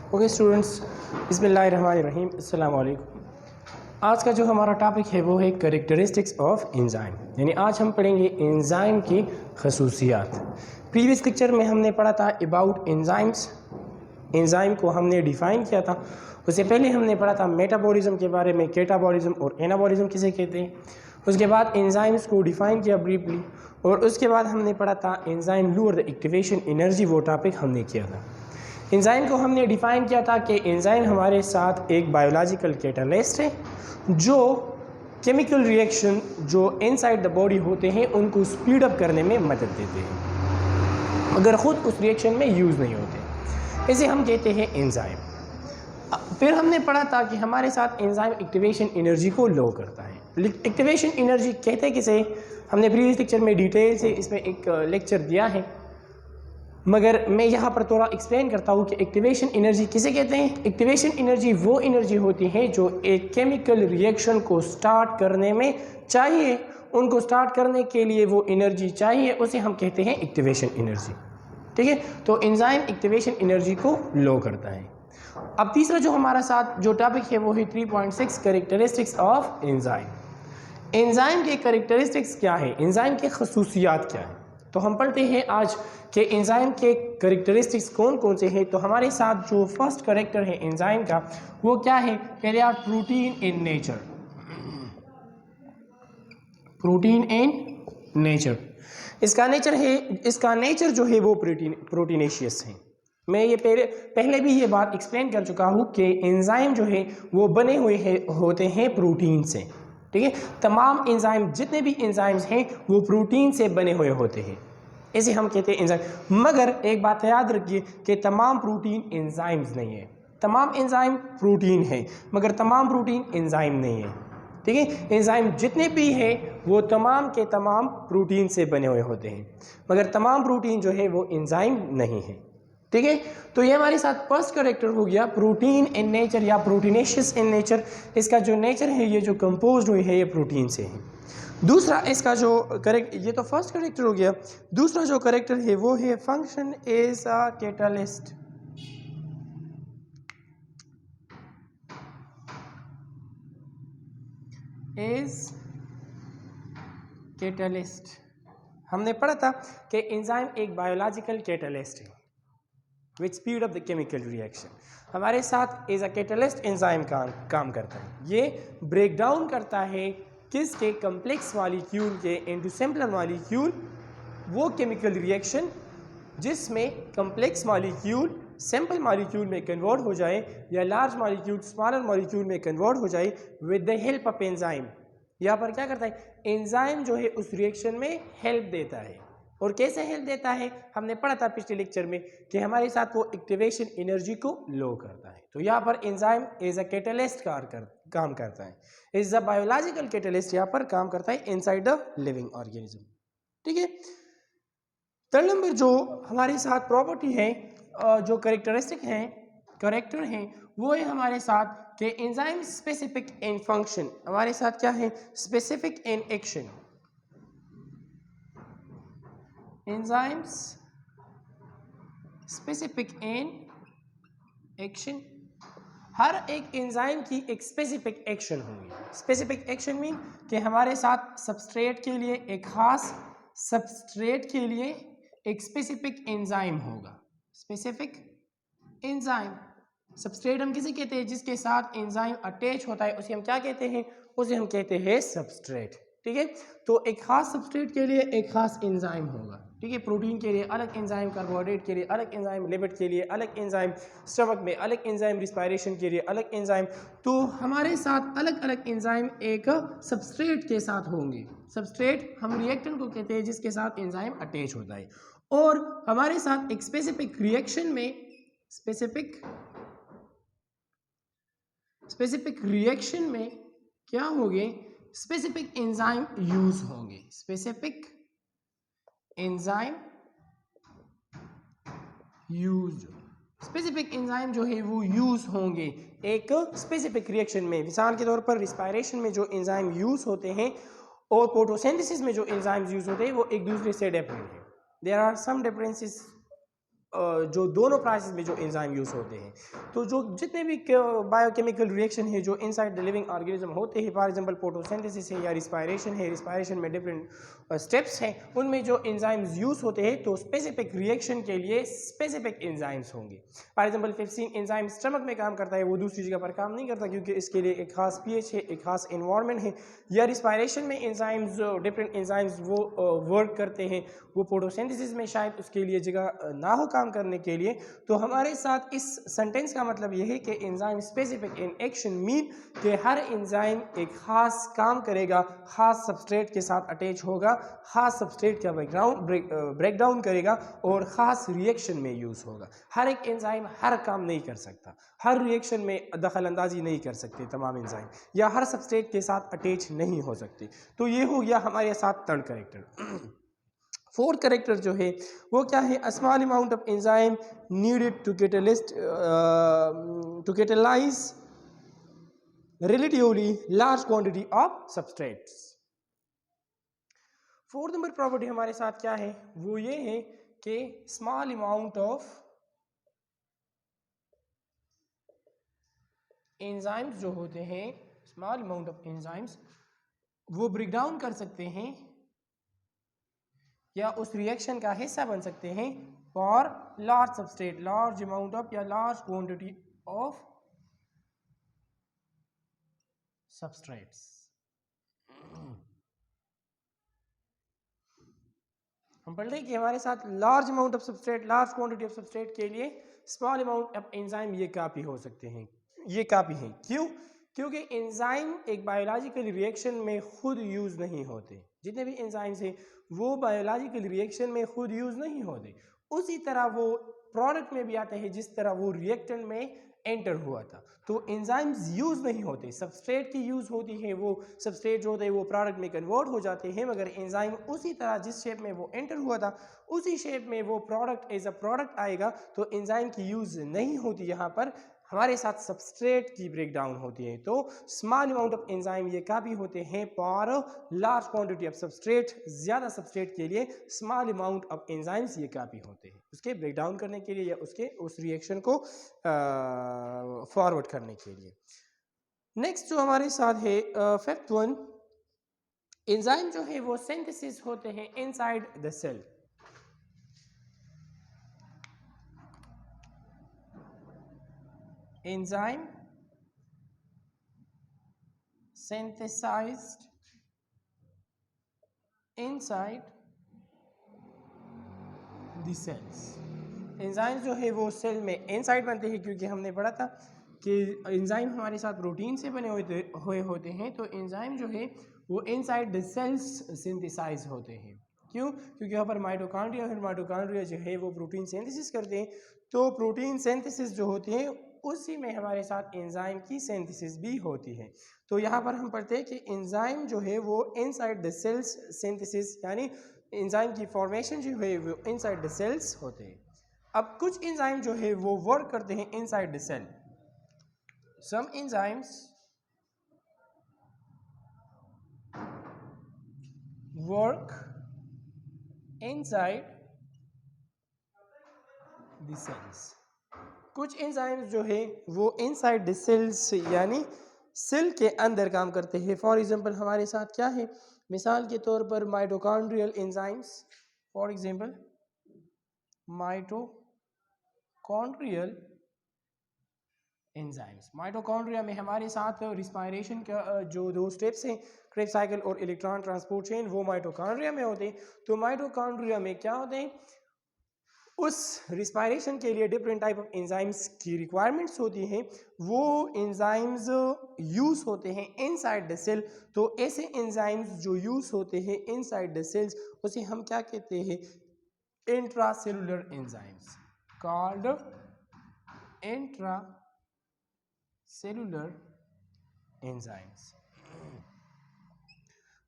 Okay students, बिस्मिल्लाहिर्रहमानिर्रहीम, अस्सलाम वालेकुम। आज का जो हमारा टॉपिक है वो है कैरेक्टरिस्टिक्स ऑफ एंजाइम, यानी आज हम पढ़ेंगे एंजाइम की खसूसियात। प्रीवियस लेक्चर में हमने पढ़ा था अबाउट एंजाइम्स। एंजाइम को हमने डिफ़ाइन किया था। उससे पहले हमने पढ़ा था मेटाबॉलिज्म के बारे में, कैटाबॉलिज्म और एनाबॉलिज्म किसे कहते हैं। उसके बाद एंजाइम्स को डिफ़ाइन किया ब्रीफली, और उसके बाद हमने पढ़ा था enzyme lure the activation energy, वो टॉपिक हमने किया था। एंजाइम को हमने डिफ़ाइन किया था कि एंजाइम हमारे साथ एक बायोलॉजिकल कैटालिस्ट है जो केमिकल रिएक्शन जो इनसाइड द बॉडी होते हैं उनको स्पीड अप करने में मदद देते हैं, मगर ख़ुद उस रिएक्शन में यूज़ नहीं होते। इसे हम कहते हैं एंजाइम। फिर हमने पढ़ा था कि हमारे साथ एंजाइम एक्टिवेशन एनर्जी को लो करता है। एक्टिवेशन एनर्जी कहते किसे, हमने प्रीवियस लेक्चर में डिटेल से इसमें एक लेक्चर दिया है, मगर मैं यहाँ पर थोड़ा एक्सप्लेन करता हूँ कि एक्टिवेशन एनर्जी किसे कहते हैं। एक्टिवेशन एनर्जी वो एनर्जी होती है जो एक केमिकल रिएक्शन को स्टार्ट करने में चाहिए, उनको स्टार्ट करने के लिए वो एनर्जी चाहिए, उसे हम कहते हैं एक्टिवेशन एनर्जी। ठीक है, तो एंजाइम एक्टिवेशन एनर्जी को लो करता है। अब तीसरा जो हमारा साथ जो टॉपिक है वो है 3.6 कैरेक्टरिस्टिक्स ऑफ एंजाइम। एंजाइम के कैरेक्टरिस्टिक्स क्या है, एंजाइम के खसूसियात क्या है। तो हम पढ़ते हैं आज कि एंजाइम के कैरेक्टरिस्टिक्स कौन कौन से हैं। तो हमारे साथ जो फर्स्ट कैरेक्टर है एंजाइम का वो क्या है, they are protein in nature. Protein in nature, इसका नेचर जो है वो प्रोटीनेशियस है। मैं ये पहले भी ये बात एक्सप्लेन कर चुका हूँ कि एंजाइम जो है वो बने हुए होते हैं प्रोटीन से। ठीक है, तमाम एंजाइम, जितने भी एंजाइम्स हैं वो प्रोटीन से बने हुए होते हैं, इसे हम कहते हैं एंजाइम। मगर एक बात याद रखिए कि तमाम प्रोटीन एंजाइम्स नहीं है। तमाम एंजाइम प्रोटीन है मगर तमाम प्रोटीन एंजाइम नहीं है। ठीक है, एंजाइम जितने भी हैं वो तमाम के तमाम प्रोटीन से बने हुए होते हैं, मगर तमाम प्रोटीन जो है वो एंजाइम नहीं है। ठीक है, तो ये हमारे साथ फर्स्ट कैरेक्टर हो गया प्रोटीन इन नेचर या प्रोटीनेशियस इन नेचर। इसका जो नेचर है, ये जो कंपोज्ड हुई है, ये प्रोटीन से है। दूसरा इसका जो ये तो फर्स्ट कैरेक्टर हो गया। दूसरा जो कैरेक्टर है वो है function as a catalyst. As catalyst, हमने पढ़ा था कि एंजाइम एक बायोलॉजिकल कैटलिस्ट है which speed up the chemical reaction. हमारे साथ एज अ कैटलिस्ट एंजाइम काम करता है। ये ब्रेक डाउन करता है किसके, कम्प्लेक्स मॉलिक्यूल के इनटू सिंपलर मॉलिक्यूल, वो केमिकल रिएक्शन जिसमें कम्प्लेक्स मॉलिक्यूल सिंपल मॉलिक्यूल में कन्वर्ट हो जाए या लार्ज मॉलिक्यूल स्मॉलर मॉलिक्यूल में कन्वर्ट हो जाए with the help of enzyme. यहाँ पर क्या करता है, एंजाइम जो है उस रिएक्शन में हेल्प देता है। और कैसे हेल्प देता है, हमने पढ़ा था पिछले लेक्चर में कि हमारे साथ वो एक्टिवेशन एनर्जी को लो करता है। तो यहाँ पर एंजाइम एज अ कैटलिस्ट काम करता है, एज अ बायोलॉजिकल कैटलिस्ट यहाँ पर काम करता है इनसाइड द लिविंग ऑर्गेनिज्म। ठीक है, थर्ड नंबर जो हमारे साथ प्रॉपर्टी है, जो कैरेक्टर हैं वो है हमारे साथ कि एंजाइम स्पेसिफिक इन फंक्शन। हमारे साथ क्या है, specific in action. Enzymes specific in action, हर एक एंजाइम की एक स्पेसिफिक एक्शन होगी। स्पेसिफिक एक्शन मीन कि हमारे साथ सबस्ट्रेट के लिए एक खास सबस्ट्रेट के लिए एक स्पेसिफिक एंजाइम होगा। स्पेसिफिक एंजाइम, सबस्ट्रेट हम किसे कहते हैं, जिसके साथ एंजाइम अटैच होता है उसे हम क्या कहते हैं, उसे हम कहते हैं सबस्ट्रेट। ठीक है, तो एक खास सबस्ट्रेट के लिए एक खास एंजाइम होगा। ठीक है, प्रोटीन के लिए अलग एंजाइम, कार्बोहाइड्रेट के लिए अलग एंजाइम, लिपिड के लिए अलग एंजाइम, स्टमक में अलग एंजाइम, रिस्पायरेशन के लिए अलग एंजाइम। तो हमारे साथ अलग अलग एंजाइम एक सबस्ट्रेट के साथ होंगे। सबस्ट्रेट हम रिएक्टेंट को कहते हैं जिसके साथ एंजाइम अटैच होता है। और हमारे साथ एक स्पेसिफिक रिएक्शन में स्पेसिफिक रिएक्शन में क्या होंगे, स्पेसिफिक एंजाइम यूज होंगे। Specific enzyme use, specific enzyme जो है वो यूज होंगे एक स्पेसिफिक रिएक्शन में। मिसाल के तौर पर रिस्पायरेशन में जो एंजाइम यूज होते हैं और फोटोसिंथेसिस में जो एंजाइम्स यूज होते हैं वो एक दूसरे से डिफरेंट है। देयर आर सम डिफरेंसेस जो दोनों प्रोसेस में जो एंजाइम यूज़ होते हैं। तो जो जितने भी बायोकेमिकल रिएक्शन है जो इनसाइड द लिविंग ऑर्गेनिज्म होते हैं, फॉर एग्जांपल फोटोसिंथेसिस है या रिस्पायरेशन है, रिस्पायरेशन में डिफरेंट स्टेप्स हैं, उनमें जो एंजाइम्स यूज़ होते हैं तो स्पेसिफिक रिएक्शन के लिए स्पेसिफिक एंजाइम्स होंगे। फॉर एग्जांपल 15 एंजाइम स्टमक में काम करता है, वो दूसरी जगह पर काम नहीं करता क्योंकि इसके लिए एक खास पीएच है, एक खास एनवायरनमेंट है। या रिस्पायरेशन में एंजाइम्स, डिफरेंट एंजाइम्स वो वर्क करते हैं, वो फोटोसिंथेसिस में शायद उसके लिए जगह ना हो काम करने के लिए। तो हमारे साथ इस सेंटेंस का मतलब यह है कि enzyme specific in action mean कि हर एंजाइम एक खास काम करेगा, खास सबस्ट्रेट के साथ अटैच होगा, खास सबस्ट्रेट का ब्रेकडाउन करेगा और खास रिएक्शन में यूज़ होगा। हर एक एंजाइम हर काम नहीं कर सकता, हर रिएक्शन में दखल अंदाजी नहीं कर सकते तमाम एंजाइम, या हर सबस्ट्रेट के साथ अटैच नहीं हो सकते। तो ये हो गया हमारे साथ थर्ड कैरेक्टर। फोर्थ कैरेक्टर जो है वो क्या है? A small amount of enzyme needed to catalyse relatively large quantity of substrates. Fourth number property हमारे साथ क्या है? वो ये है कि स्मॉल अमाउंट ऑफ एंजाइम्स जो होते हैं, स्मॉल अमाउंट ऑफ एंजाइम्स वो ब्रेक डाउन कर सकते हैं या उस रिएक्शन का हिस्सा बन सकते हैं for large substrate, large amount of या लार्ज क्वांटिटी ऑफ सबस्ट्रेट्स। हम पढ़ रहे हैं कि हमारे साथ large amount of substrate, large quantity of substrate के लिए स्मॉल अमाउंट ऑफ एंजाइम ये काफ़ी हो सकते हैं, ये काफ़ी हैं। क्यों? क्योंकि एंजाइम एक बायोलॉजिकल रिएक्शन में खुद यूज़ नहीं होते। जितने भी एंजाइम्स हैं वो बायोलॉजिकल रिएक्शन में खुद यूज़ नहीं होते, उसी तरह वो प्रोडक्ट में भी आते हैं जिस तरह वो रिएक्टेंट में एंटर हुआ था। तो एंजाइम्स यूज़ नहीं होते, सबस्ट्रेट की यूज़ होती है, वो सबस्ट्रेट जो होते हैं वो प्रोडक्ट में कन्वर्ट हो जाते हैं, मगर एंजाइम उसी तरह जिस शेप में वो एंटर हुआ था उसी शेप में वो प्रोडक्ट एज अ प्रोडक्ट आएगा। तो एंजाइम की यूज़ नहीं होती यहाँ पर, हमारे साथ सबस्ट्रेट की ब्रेक डाउन होती है। तो स्मॉल अमाउंट ऑफ एंजाइम ये काफ़ी होते हैं for large quantity of substrate, ज़्यादा सबस्ट्रेट के लिए स्मॉल अमाउंट ऑफ एंजाइम्स ये काफ़ी होते हैं उसके ब्रेक डाउन करने के लिए या उसके उस रिएक्शन को फॉरवर्ड करने के लिए। नेक्स्ट जो हमारे साथ है फिफ्थ वन, एंजाइम जो है वो सिंथेसिस होते हैं inside the cell. Enzyme synthesized inside the cells। Enzyme जो है वो सेल में इनसाइड बनते हैं, क्योंकि हमने पढ़ा था कि एंजाइम हमारे साथ प्रोटीन से बने हुए होते हैं। तो एंजाइम जो है वो इनसाइड द सेल्स सिंथेसाइज होते हैं। क्यों? क्योंकि यहाँ पर माइटोकॉन्ड्रिया है, माइटोकॉन्ड्रिया जो है वो प्रोटीन सिंथेसिस करते हैं। तो प्रोटीन सिंथेसिस जो होती है उसी में हमारे साथ एंजाइम की सिंथेसिस भी होती है। तो यहाँ पर हम पढ़ते हैं कि एंजाइम जो है वो इनसाइड द सेल्स सिंथेसिस, यानी एंजाइम की फॉर्मेशन जो है वो इनसाइड द सेल्स होते हैं। अब कुछ एंजाइम जो है वो वर्क करते हैं inside the cell. Some enzymes work inside the cells. कुछ एंजाइम्स जो है वो इनसाइड द सेल्स यानी सेल के अंदर काम करते हैं। फॉर एग्जांपल हमारे साथ क्या है? मिसाल के तौर पर mitochondrial enzymes, for example mitochondrial enzymes. Mitochondria में हमारे साथ रिस्पायरेशन का जो दो स्टेप्स हैं, क्रेब्स साइकिल और इलेक्ट्रॉन ट्रांसपोर्ट चेन, वो माइटोकॉन्ड्रिया में होते हैं। तो माइटोकॉन्ड्रिया में क्या होते हैं? उस रिस्पायरेशन के लिए डिफरेंट टाइप ऑफ एंजाइम्स की रिक्वायरमेंट्स होती हैं, वो एंजाइम्स यूज़ होते हैं इनसाइड द सेल। तो ऐसे एंजाइम्स जो यूज़ होते हैं इनसाइड द सेल्स उसे हम क्या कहते हैं? Intracellular enzymes, called intracellular enzymes.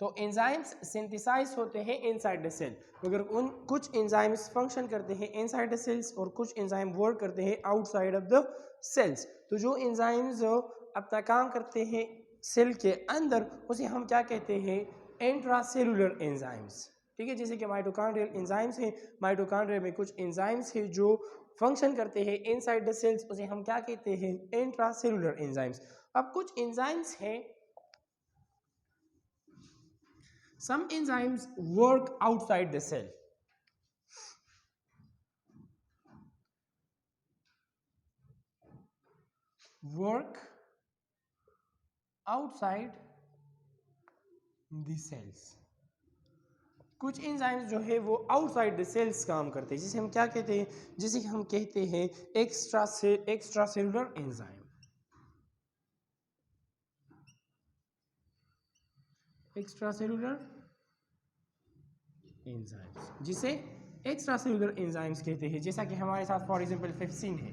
तो एंजाइम्स सिंथेसाइज होते हैं इनसाइड द सेल, मगर उन कुछ एंजाइम्स फंक्शन करते हैं इनसाइड द सेल्स और कुछ एंजाइम वर्क करते हैं आउटसाइड ऑफ द सेल्स। तो जो एंजाइम्स अपना काम करते हैं सेल के अंदर उसे हम क्या कहते हैं? Intracellular enzymes. ठीक है, जैसे कि माइटोकॉन्ड्रियल एंजाइम्स हैं, माइटोकॉन्ड्रिया में कुछ एंजाइम्स हैं जो फंक्शन करते हैं इनसाइड द सेल्स, उसे हम क्या कहते हैं, इंट्रासेलुलर एंजाइम्स। अब कुछ एंजाइम्स हैं, some enzymes work outside the cell, work outside the cells. कुछ एंजाइम्स जो है वो आउटसाइड द सेल्स काम करते हैं, जिसे हम क्या कहते हैं, जिसे हम कहते हैं एक्स्ट्रासेलुलर एंजाइम, एक्स्ट्रासेलुलर एंजाइम्स, जिसे एक्स्ट्रासेलुलर एंजाइम्स कहते हैं। जैसा कि हमारे साथ फॉर एग्जांपल पेप्सिन है,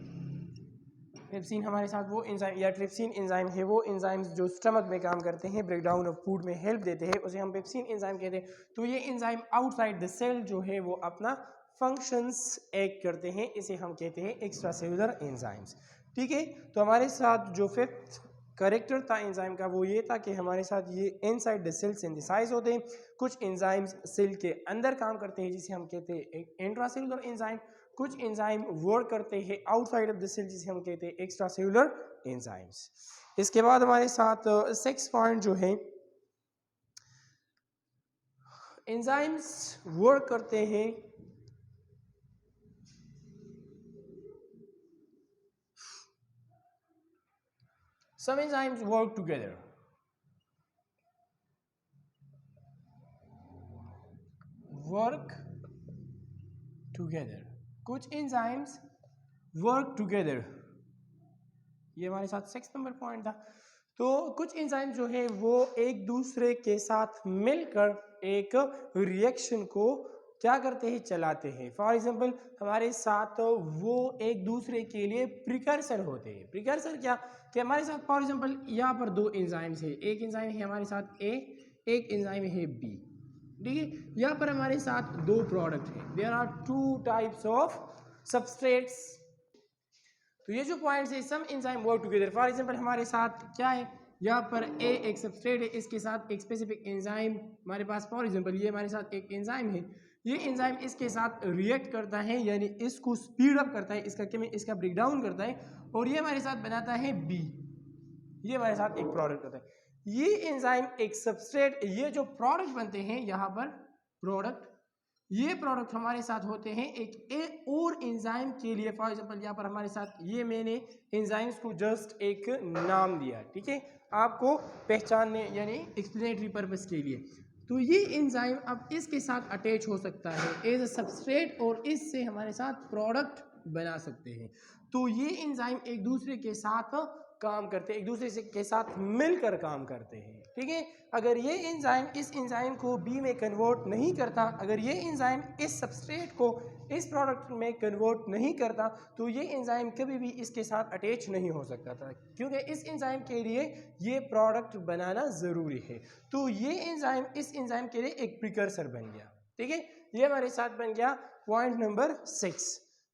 पेप्सिन हमारे साथ वो एंजाइम या ट्रिप्सिन एंजाइम है, वो एंजाइम्स जो स्टमक में काम करते हैं, ब्रेक डाउन ऑफ फूड में हेल्प देते हैं, उसे हम पेप्सिन एंजाइम कहते हैं। तो ये एंजाइम आउटसाइड द सेल जो है वो अपना फंक्शंस एक्ट करते हैं, इसे हम कहते हैं एक्स्ट्रासेलुलर एंजाइम्स। ठीक है, तो हमारे साथ जो फिफ्थ करेक्टर था एंजाइम का वो ये था कि हमारे साथ ये इनसाइड द सेल सिंथेसाइज होते हैं। कुछ एंजाइम्स सेल के अंदर काम करते हैं, जिसे हम कहते हैं इंट्रासेलुलर एंजाइम। कुछ एंजाइम वर्क करते हैं आउटसाइड ऑफ द सेल, जिसे हम कहते हैं एक्स्ट्रासेलुलर एंजाइम्स। इसके बाद हमारे साथ सिक्स पॉइंट जो है, एंजाइम्स वर्क करते हैं some enzymes work together, work together, कुछ एंजाइम्स वर्क टुगेदर, ये हमारे साथ 6 नंबर पॉइंट था। तो कुछ एंजाइम जो है वो एक दूसरे के साथ मिलकर एक रिएक्शन को क्या करते हैं, चलाते हैं। फॉर एग्जांपल हमारे साथ वो एक दूसरे के लिए प्रिकर्सर होते हैं। प्रिकर्सर क्या कि हमारे साथ फॉर एग्जांपल यहाँ पर दो एंजाइम्स है, एक एंजाइम है हमारे साथ ए, एक एंजाइम है बी, ठीक है। यहाँ पर हमारे साथ दो प्रोडक्ट है, there are two types of substrates. तो ये जो पॉइंट्स है, some enzyme work together. For example हमारे साथ क्या है, यहाँ पर ए एक सबस्ट्रेट है, इसके साथ एक स्पेसिफिक एंजाइम हमारे पास, फॉर एग्जांपल ये हमारे साथ एक एंजाइम है, ये एंजाइम इसके साथ रिएक्ट करता है, यानी इसको स्पीड अप करता है, इसका ब्रेक डाउन करता है, और ये हमारे साथ बनाता है बी, ये हमारे साथ एक प्रोडक्ट होता है। ये एंजाइम एक सबस्ट्रेट, ये जो प्रोडक्ट बनते हैं यहाँ पर प्रोडक्ट, ये प्रोडक्ट हमारे साथ होते हैं एक और एंजाइम के लिए। फॉर एग्जांपल यहाँ पर हमारे साथ ये मैंने एंजाइम्स को जस्ट एक नाम दिया, ठीक है, आपको पहचानने यानी एक्सप्लेनेटरी पर्पस के लिए। तो ये एंजाइम अब इसके साथ अटैच हो सकता है एज अ सबस्ट्रेट, और इससे हमारे साथ प्रोडक्ट बना सकते हैं। तो ये एंजाइम एक दूसरे के साथ काम करते हैं, एक दूसरे से के साथ मिलकर काम करते हैं, ठीक है। अगर ये एंजाइम इस एंजाइम को बी में कन्वर्ट नहीं करता, अगर ये एंजाइम इस सबस्ट्रेट को इस प्रोडक्ट में कन्वर्ट नहीं करता, तो ये एंजाइम कभी भी इसके साथ अटैच नहीं हो सकता था, क्योंकि इस एंजाइम के लिए ये प्रोडक्ट बनाना ज़रूरी है। तो ये एंजाइम इस एंजाइम के लिए एक प्रिकर्सर बन गया, ठीक है। ये हमारे साथ बन गया पॉइंट नंबर 6।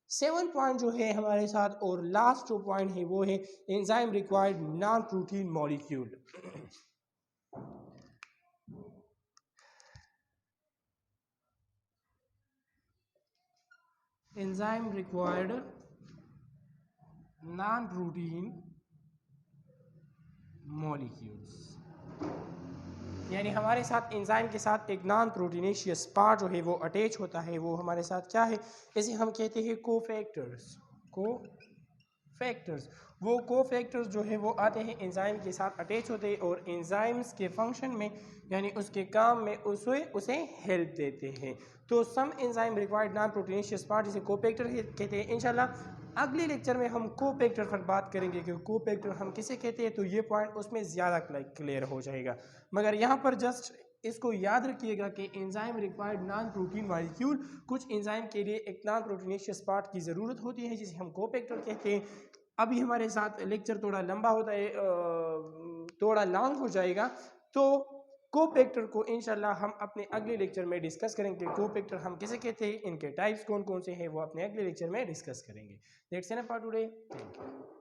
7 पॉइंट जो है हमारे साथ, और लास्ट जो पॉइंट है वो है enzyme required non protein molecule. Enzyme required non protein molecules, यानी हमारे साथ एंजाइम के साथ एक नॉन प्रोटीनेशियस पार्ट जो है वो अटैच होता है, वो हमारे साथ क्या है, इसे हम कहते हैं कोफैक्टर्स। कोफैक्टर्स, वो कोफैक्टर्स जो है वो आते हैं एंजाइम के साथ अटैच होते हैं, और एंजाइम्स के फंक्शन में यानी उसके काम में उसे हेल्प देते हैं। तो some enzyme required non proteinaceous part, जिसे कोफैक्टर कहते हैं। इंशाल्लाह अगले लेक्चर में हम कोफैक्टर पर बात करेंगे कि कोफैक्टर हम किसे कहते हैं, तो ये पॉइंट उसमें ज़्यादा क्लियर हो जाएगा। मगर यहाँ पर जस्ट इसको याद रखिएगा कि enzyme required non protein molecule, कुछ एंजाइम के लिए एक नॉन प्रोटीनेशियस पार्ट की ज़रूरत होती है, जिसे हम कोफैक्टर कहते हैं। अभी हमारे साथ लेक्चर थोड़ा लंबा होता है, थोड़ा लॉन्ग हो जाएगा, तो कोफैक्टर को इंशाल्लाह हम अपने अगले लेक्चर में डिस्कस करेंगे। कोफैक्टर हम किसे कहते हैं, इनके टाइप्स कौन कौन से हैं, वो अपने अगले लेक्चर में डिस्कस करेंगे। That's enough for today, thank you.